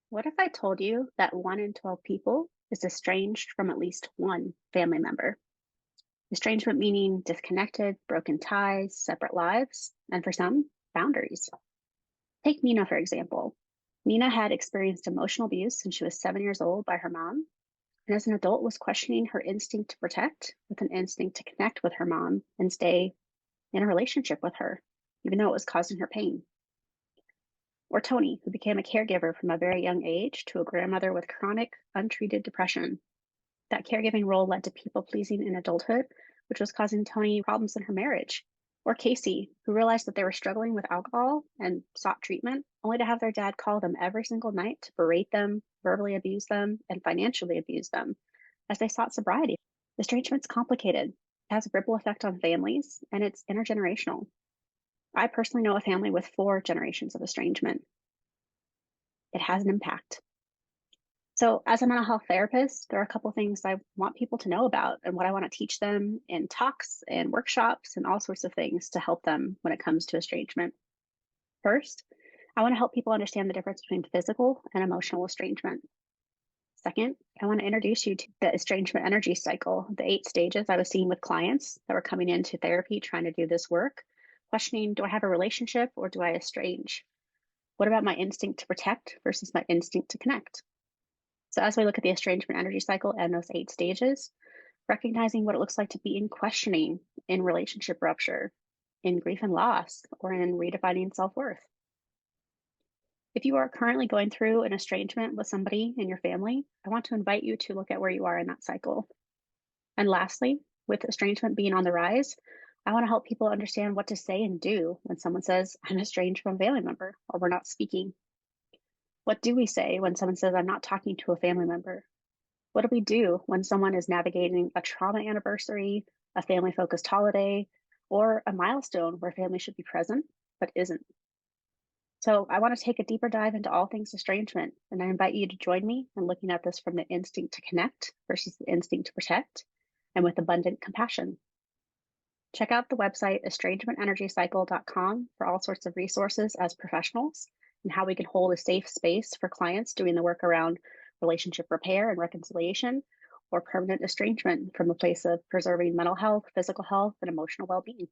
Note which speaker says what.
Speaker 1: What if I told you that 1 in 12 people is estranged from at least one family member? Estrangement meaning disconnected, broken ties, separate lives, and for some, boundaries. Take Mina, for example. Mina had experienced emotional abuse since she was 7 years old by her mom, and as an adult was questioning her instinct to protect with an instinct to connect with her mom and stay in a relationship with her, even though it was causing her pain. Or Tony, who became a caregiver from a very young age to a grandmother with chronic, untreated depression. That caregiving role led to people pleasing in adulthood, which was causing Tony problems in her marriage. Or Casey, who realized that they were struggling with alcohol and sought treatment, only to have their dad call them every single night to berate them, verbally abuse them, and financially abuse them as they sought sobriety. Estrangement's complicated. It has a ripple effect on families, and it's intergenerational. I personally know a family with 4 generations of estrangement. It has an impact. So, as a mental health therapist, there are a couple things I want people to know about and what I want to teach them in talks and workshops and all sorts of things to help them when it comes to estrangement. First, I want to help people understand the difference between physical and emotional estrangement. Second, I want to introduce you to the estrangement energy cycle, the 8 stages I was seeing with clients that were coming into therapy trying to do this work, questioning, do I have a relationship or do I estrange? What about my instinct to protect versus my instinct to connect? So, as we look at the estrangement energy cycle and those 8 stages, recognizing what it looks like to be in questioning, in relationship rupture, in grief and loss, or in redefining self worth. If you are currently going through an estrangement with somebody in your family, I want to invite you to look at where you are in that cycle. And lastly, with estrangement being on the rise, I want to help people understand what to say and do when someone says, I'm estranged from a family member, or we're not speaking. What do we say when someone says, I'm not talking to a family member? What do we do when someone is navigating a trauma anniversary, a family focused holiday, or a milestone where family should be present but isn't? So, I want to take a deeper dive into all things estrangement, and I invite you to join me in looking at this from the instinct to connect versus the instinct to protect, and with abundant compassion. Check out the website estrangementenergycycle.com for all sorts of resources as professionals and how we can hold a safe space for clients doing the work around relationship repair and reconciliation or permanent estrangement from a place of preserving mental health, physical health, and emotional well being.